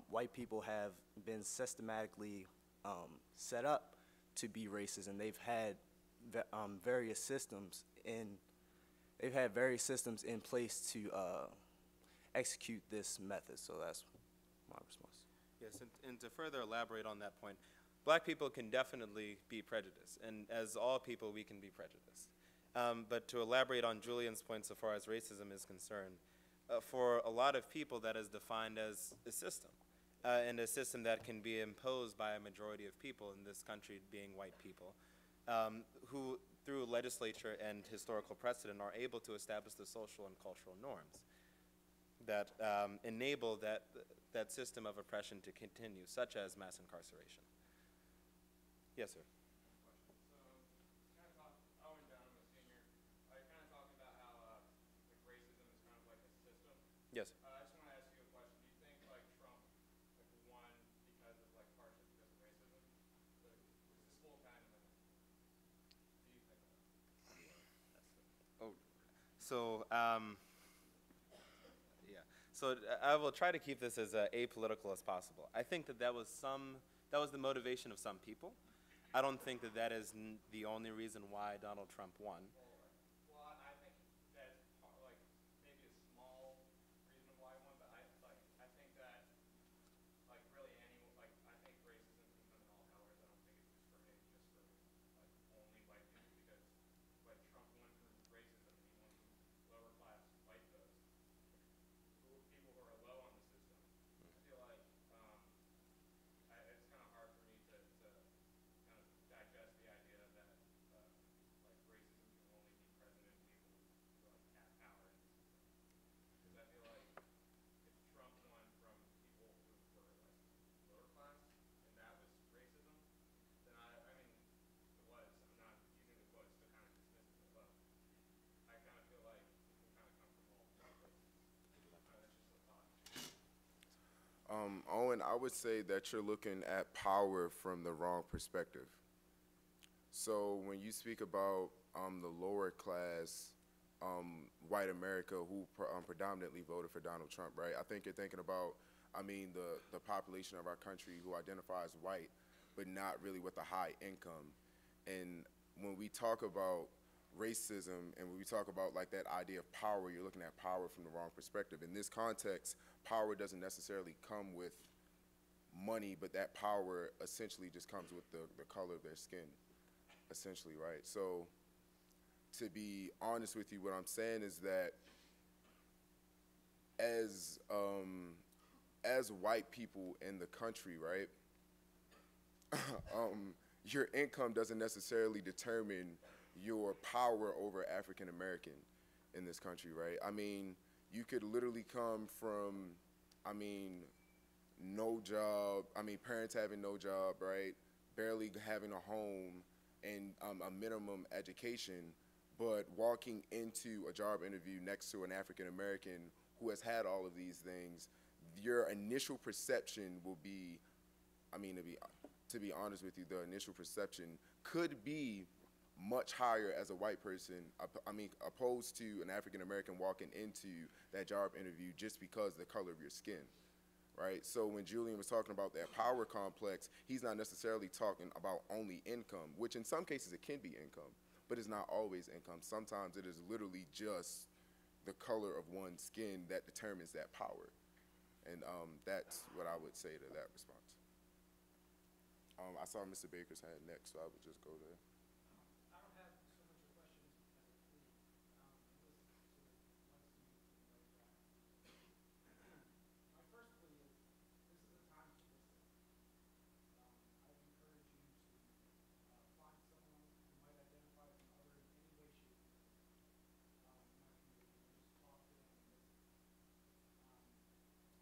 White people have been systematically set up to be racist, and they've had various systems in place to execute this method. So that's my response. Yes, and to further elaborate on that point, black people can definitely be prejudiced, and as all people, we can be prejudiced. But to elaborate on Julian's point so far as racism is concerned, for a lot of people that is defined as a system, and a system that can be imposed by a majority of people in this country being white people, who through legislature and historical precedent are able to establish the social and cultural norms that enable that system of oppression to continue, such as mass incarceration. Yes, sir. So, kind of talk, Owen Dunn, I'm a senior. You're kind of talking about how like racism is kind of like a system. Yes. I just want to ask you a question. Do you think like Trump like won because of like partially because of racism? So, is this whole kind of like, do you think? Oh, so yeah. So I will try to keep this as apolitical as possible. I think that that was the motivation of some people. I don't think that that is the only reason why Donald Trump won. Well, I think that's like maybe a small reason why I won, but I think that like really like I think racism can come in all colors. I don't think it's discriminated just for like only white people because like Trump won through racism and he won through lower class white votes, people who are low on the system. I feel like it's kind of hard for me to kind of digest the idea that like racism can only be present in people who like have power in the system. Because I feel like if Trump won from people who were like lower class and that was racism, then I mean it was. I'm not using the quotes to kind of dismiss it, but I kind of feel like it can kind of come from all places. That's just a thought. Owen, I would say that you're looking at power from the wrong perspective. So when you speak about the lower class white America who predominantly voted for Donald Trump, right? I think you're thinking about, I mean, the population of our country who identifies white, but not really with a high income. And when we talk about racism and when we talk about like that idea of power, you're looking at power from the wrong perspective. In this context, power doesn't necessarily come with money, but that power essentially just comes with the color of their skin, essentially, right? So to be honest with you, what I'm saying is that as white people in the country, right, your income doesn't necessarily determine your power over African American in this country, right? I mean, you could literally come from, I mean, no job, I mean, parents having no job, right? Barely having a home and a minimum education, but walking into a job interview next to an African American who has had all of these things, your initial perception will be, I mean, to be honest with you, the initial perception could be much higher as a white person, I mean, opposed to an African American walking into that job interview just because of the color of your skin, right? So when Julian was talking about that power complex, he's not necessarily talking about only income, which in some cases it can be income, but it's not always income. Sometimes it is literally just the color of one's skin that determines that power. And that's what I would say to that response. I saw Mr. Baker's hand next, so I would just go there. I don't have so much a question as a plea. This is sort of my first plea is this is a time to listen. I would encourage you to find someone who might identify as an other in any way, shape, or form in my community and just talk to them and listen.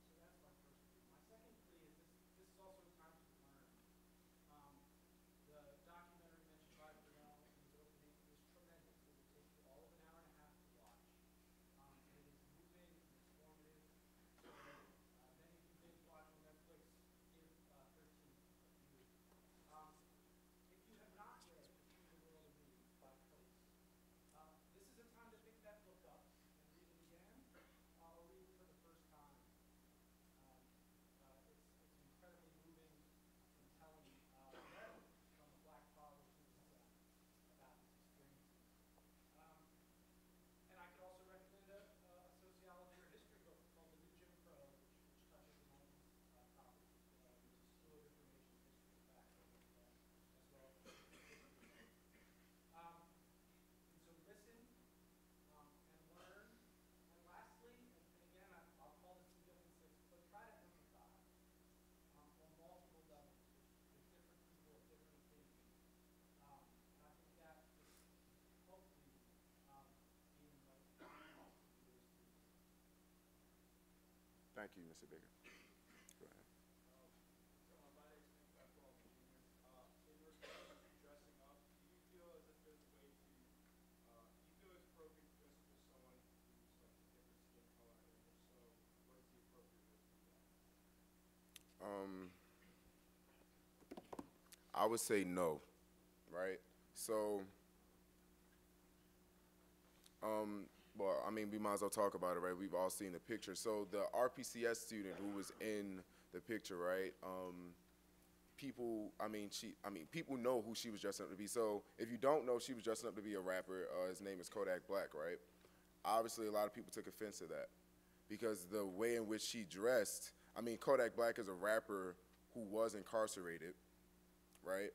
So that's my first plea. My second plea is this is also a time to learn. The documentary mentioned by Brunel in his opening is tremendous. It will take you all of an hour and a half to watch. It is moving and informative. So many of you binge watch on Netflix. Give 13 a view. If you have not read Between the World and Me by Place, this is a time to pick that book up and read it again or read it for the first time. It's incredibly moving and telling from a black father to his son about his experiences. And I could also recommend a sociology or history book called The New Jim Crow, which touches on these topics as well. There's a slew of information, history, and facts in that, as well as history notes. And so listen and learn. And lastly, and again, I'll call this the Gilman Six, but try to empathize on multiple levels with different people of different opinions. And I think that just hopefully gain enlightenment through those things. Thank you, Mr. Baker. Go ahead. So my experience, I've grown up in juniors. In response Um, I would say no, right? So, well, I mean, we might as well talk about it, right? We've all seen the picture. So the RPCS student who was in the picture, right? People know who she was dressing up to be. So if you don't know, she was dressing up to be a rapper. His name is Kodak Black, right? Obviously, a lot of people took offense to that because the way in which she dressed. I mean, Kodak Black is a rapper who was incarcerated, right?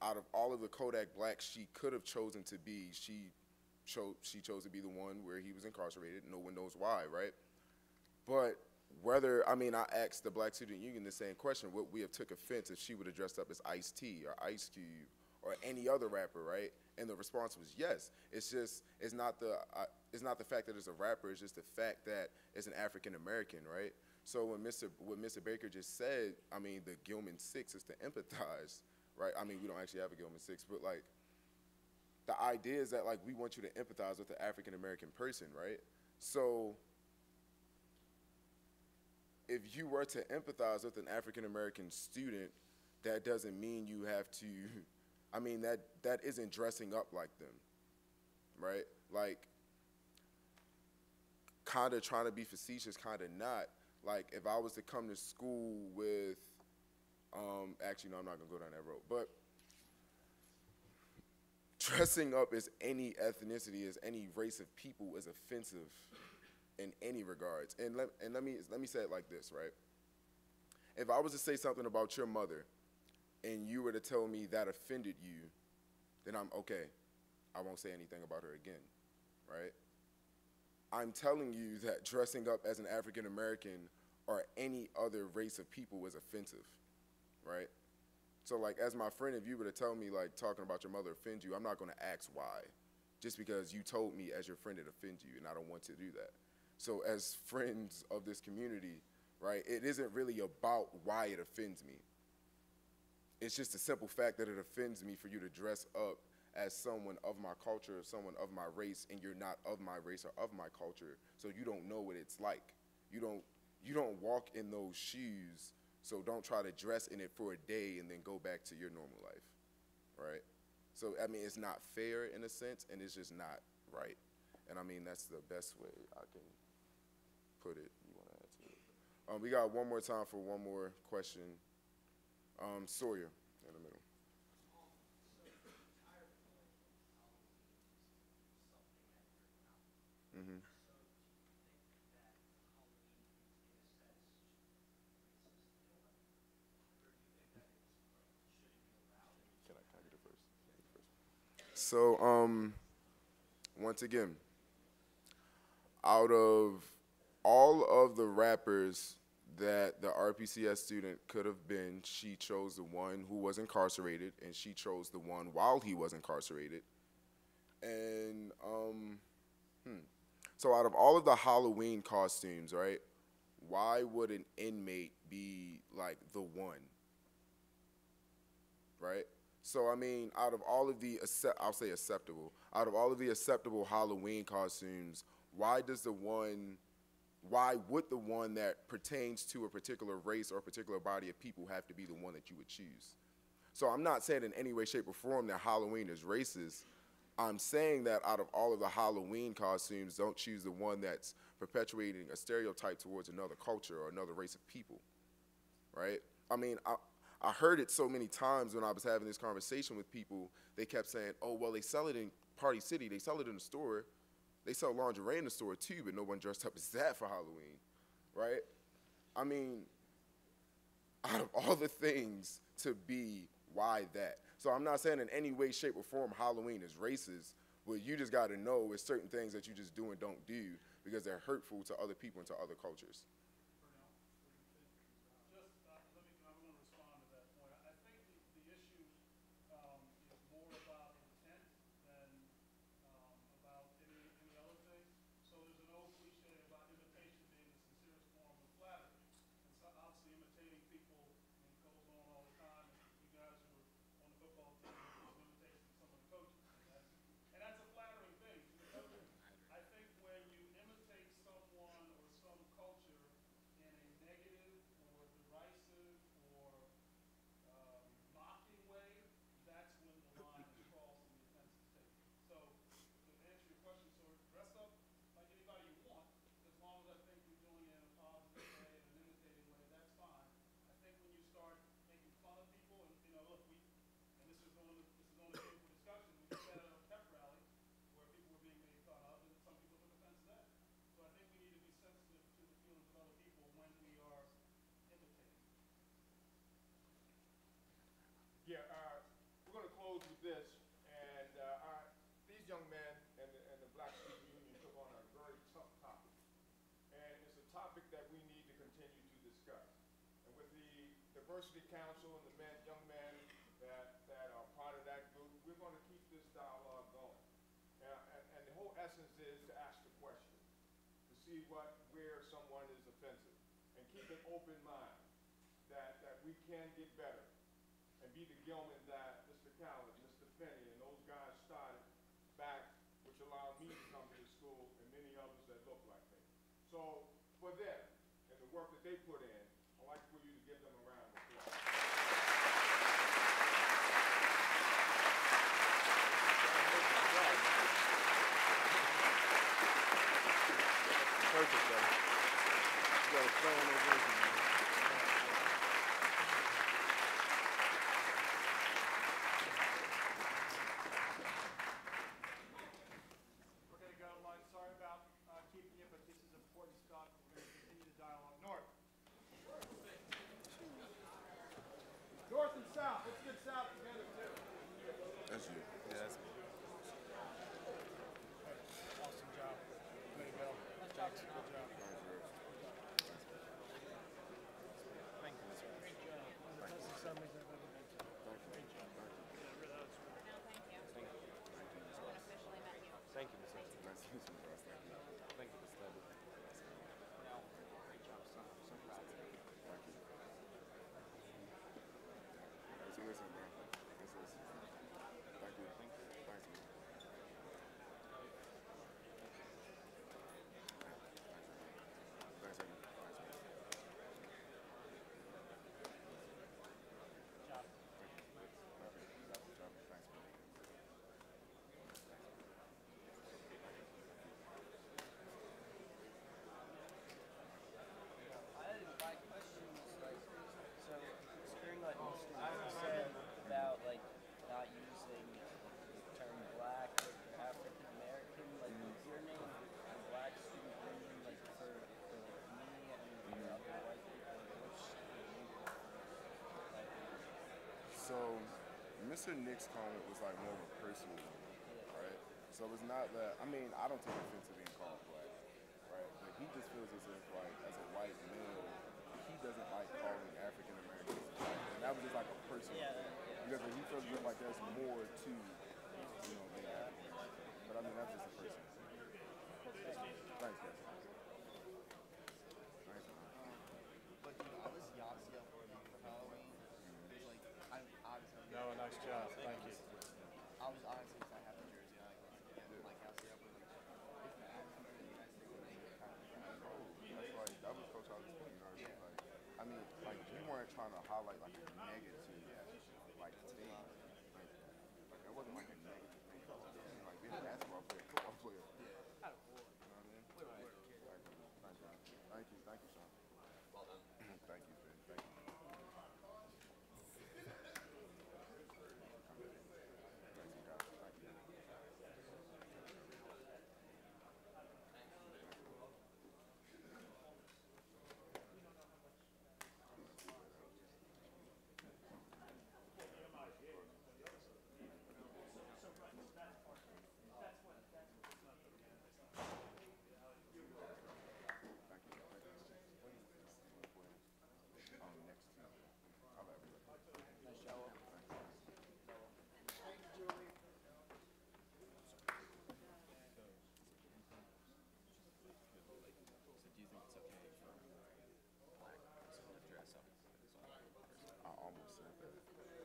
Out of all of the Kodak Blacks she could have chosen to be, she chose to be the one where he was incarcerated. No one knows why, right? But I asked the Black Student Union the same question. Would we have took offense if she would have dressed up as Ice-T or Ice Cube or any other rapper, right? And the response was yes. It's not the fact that it's a rapper. It's just the fact that it's an African American, right? So what Mr. Baker just said, I mean, the Gilman 6 is to empathize, right? I mean, we don't actually have a Gilman 6, but like, the idea is that like we want you to empathize with the African American person, right? So if you were to empathize with an African American student, that doesn't mean you have to. I mean that isn't dressing up like them, right? Like, kind of trying to be facetious, kind of not. Like if I was to come to school with, actually no, I'm not gonna go down that road, but dressing up as any ethnicity, as any race of people is offensive in any regards. And let me say it like this, right? If I was to say something about your mother and you were to tell me that offended you, then I'm okay. I won't say anything about her again, right? I'm telling you that dressing up as an African American or any other race of people is offensive, right? So like, as my friend, if you were to tell me like talking about your mother offends you, I'm not gonna ask why, just because you told me as your friend it offends you, and I don't want to do that. So as friends of this community, right, it isn't really about why it offends me. It's just the simple fact that it offends me for you to dress up as someone of my culture, or someone of my race, and you're not of my race or of my culture, so you don't know what it's like. You don't walk in those shoes. So don't try to dress in it for a day and then go back to your normal life, right? So, I mean, it's not fair in a sense, and it's just not right. And I mean, that's the best way I can put it. You want to add to it? We got one more time for one more question. Sawyer in the middle. Mm-hmm. Can I get it first? So, once again, out of all of the rappers that the RPCS student could have been, she chose the one who was incarcerated, and she chose the one while he was incarcerated. And, so out of all of the Halloween costumes, right, why would an inmate be, like, the one, right? So, I mean, out of all of the, I'll say acceptable, out of all of the acceptable Halloween costumes, why would the one that pertains to a particular race or a particular body of people have to be the one that you would choose? So I'm not saying in any way, shape, or form that Halloween is racist. I'm saying that out of all of the Halloween costumes, don't choose the one that's perpetuating a stereotype towards another culture or another race of people, right? I mean, I heard it so many times when I was having this conversation with people. They kept saying, oh, well, they sell it in Party City. They sell it in the store. They sell lingerie in the store too, but no one dressed up as that for Halloween, right? I mean, out of all the things to be, why that? So I'm not saying in any way, shape, or form Halloween is racist, but you just got to know it's certain things that you just do and don't do because they're hurtful to other people and to other cultures. I'm going to respond to that point. I think the issue is more about intent than about any other thing. So there's an old cliche about imitation being the sincerest form of flattery. And so obviously imitating people, I mean, goes on all the time. And you guys who are on the football team, there's an imitation of some of the coaches. And that's a flattering thing. I think when you imitate someone or some culture Diversity Council and the young men that are part of that group, we're going to keep this dialogue going. And the whole essence is to ask the question, to see where someone is offensive, and keep an open mind that we can get better, and be the Gilman that Mr. Callett, Mr. Finney, and those guys started back, which allowed me to come to the school, and many others that look like me. So for them and the work that they put in, I'd like for you to give them a round of applause. Perfect, though. You got to play on those verses, man. We're going to go to lunch. Sorry about keeping you, but this is important stuff. We're going to continue the dialogue. North. North and south. Let's get south together, too. That's you. Yeah, that's me. Awesome job. Way to go. Good job. Good job. Thank you, Mr. Great job. One of the best assemblies I've ever been to. Great job. No, thank you. Thank you. Unofficially met you. Thank you, Mr. Nice to meet you, guys. Thank you. Thank you, Mr. Levy. Great job, son. I'm so proud of you. Thank you. Thanks for listening, bro. Thanks for listening. Thank you. Thanks, man. Thanks, man. Good job. I had my question was like, so hearing like Mr. Gilman said about like not using the term black or African American, like is your name a black student union like for me and the other white people, which would you prefer? Like, So, Mr. Nick's comment was like more of a personal one, right? So it's not that, I mean, I don't take offense to being called black, right? But he just feels as if, like, as a white male, he doesn't like calling African Americans black. And that was just like a personal thing. Because he feels as if, like, there's more to, you know, being African American. But I mean, that's just a personal thing. Thanks, guys. Thanks, man. But dude, I was Yahtzee up for Halloween. It was like, I obviously. No, nice job. Thank you. I was honestly because I have a jersey. I like Yahtzee up with like, it's the African American United States and they kind of. That's like, that was Coach Hollis' point, you know what I mean? Like, I mean, like, we weren't trying to highlight like a negative, like, thing. Like, that wasn't like a negative thing. Like, we had a basketball player, football player. You know what I mean? Thank you, Sean. Well done. Thank you, Finn. Thank you. Thank you, guys. Thank you. Next Tuesday. I'll let everybody. Nice job. So do you think it's okay for black person to dress up as a white person? I almost said that,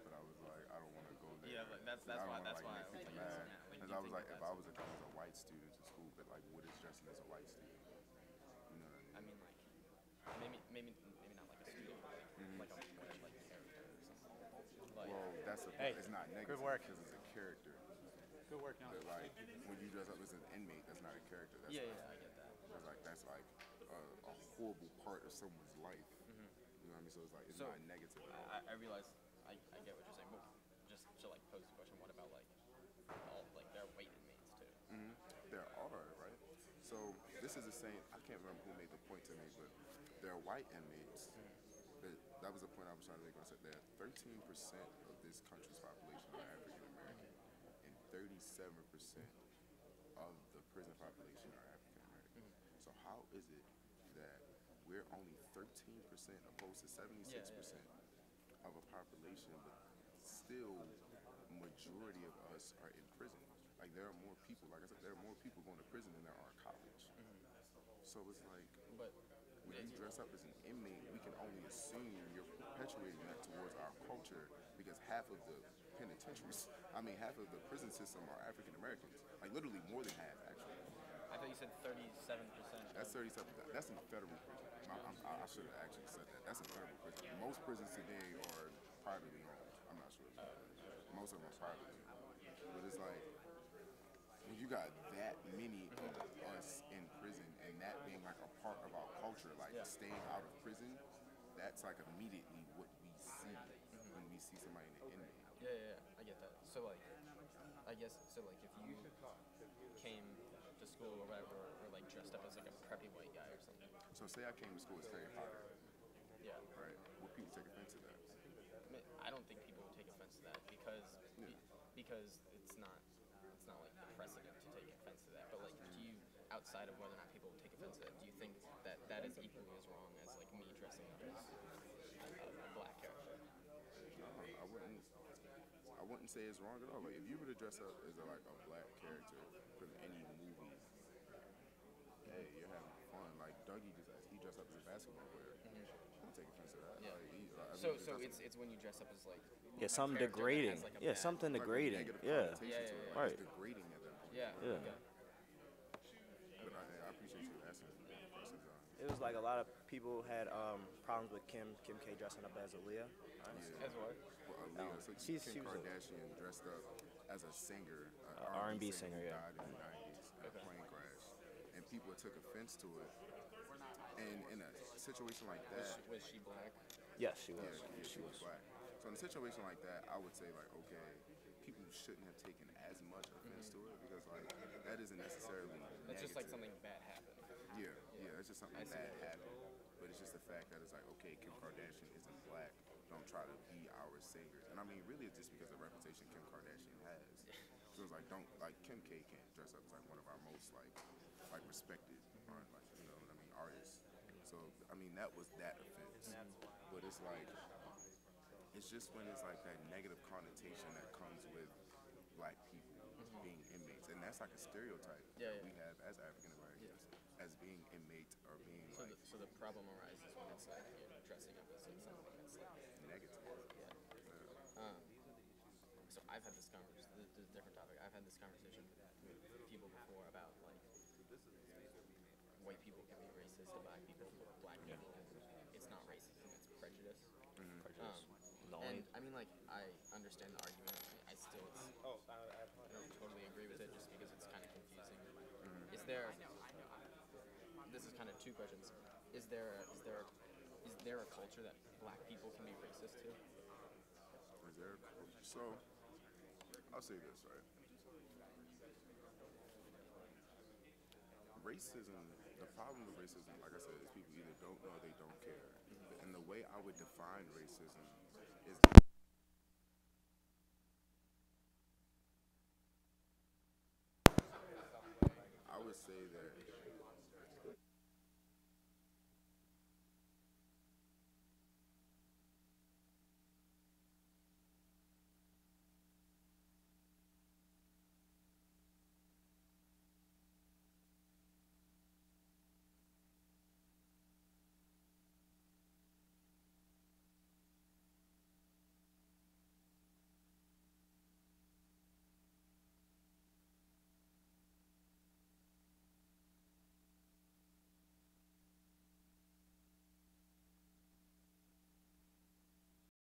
but I was like, I don't want to go there. Yeah, but that's I don't why wanna, that's why I make was people like, mad. yeah, like, Because you I was think like, that if I that's was a white student to school, but like, what is dressing as a white student? You know what I mean? I mean, like maybe not like a student, but like a like character or something. Like, Well, that's the Hey, it's not negative good work. because it's a character. Good work, now. But like, when you dress up as an inmate, that's not a character. That's yeah, like, I get that. That's like a horrible part of someone's life. You know what I mean? So it's like it's So, not negative at all. I realize I get what you're saying, but just to like pose the question, what about like all like they're white inmates too? There are, right? So this is the same. I can't remember who made the point to me, but there are white inmates. But that was the point I was trying to make when I said that 13% of this country's population are African American, and 37% of the prison population are African American. So how is it that we're only 13% opposed to 76%? of a population, but still, majority of us are in prison. Like there are more people. Like I said, there are more people going to prison than there are college. So it's like But when you dress up as an inmate, we can only assume you're perpetuating that towards our culture because half of the penitentiaries, half of the prison system are African Americans. Like literally more than half, actually. I thought you said 37%. That's 37. That's in federal prison. I should have actually said that. That's in federal prison. Most prisons today are privately owned. I'm not sure. Most of them are privately owned. But it's like when you got that many of us in prison and that being like a part of our culture, like staying out of prison, that's like immediately what we see when we see somebody in an inmate. Yeah, I get that. So like, I guess so like if you came to school or whatever, or like dressed up as like a preppy white guy or something. So say I came to school as Harry Potter, Yeah. right? Would people take offense to that? I don't think people would take offense to that because it's not like the precedent to take offense to that. But like, do you, outside of whether or not people would take offense to that, do you think that that is equally as wrong as like me dressing up as a black character? No, I wouldn't say it's wrong at all. Like if you were to dress up as a black character from any movie, hey, you're having fun. Like Dougie he dressed up as a basketball player. I don't take offense to that. Yeah. Like, So it's when you dress up as like something character that degrading. has, like, a Yeah, bad- something like, degrading. negative Yeah. connotation to it. Like, Right. It's degrading at that point. Yeah. Yeah. Okay. But I appreciate you asking me that question, John. It was like a lot of people had problems with Kim K dressing up as Aaliyah. As what? Well, Aaliyah, so she Kim was a- Kardashian dressed up as a singer, R&B singer, who yeah. died in the 90s in a plane crash. And people took offense to it. And in a situation like that, Was she black? Yes, she was. yeah, she was black. So in a situation like that, I would say like, okay, people shouldn't have taken as much offense to it because like that isn't necessarily It's just like negative. something bad happened. Yeah, it's just something bad happened. But it's just the fact that it's like, okay, Kim Kardashian isn't black. Don't try to be our singers. And really it's just because of the reputation Kim Kardashian has. So it's like, Kim K can't dress up as like one of our most like respected artists. So that was that offense. But it's like, it's just when it's like that negative connotation that comes with black people being inmates, and that's like a stereotype that we have as African Americans as being inmates or being So the problem arises when it's like you're dressing up as like something that's like negative. So I've had this conversation. This is a different topic. I've had this conversation with people before about like white people can be racist to black people, black people. It's not racism; it's prejudice. And I understand the argument. I still I don't totally agree with it just because it's kind of confusing. Is there? This is kind of two questions. Is there a culture that black people can be racist to? So I'll say this, right? Racism, the problem with racism, like I said, is people either don't know or they don't care. And the way I would define racism is I would say that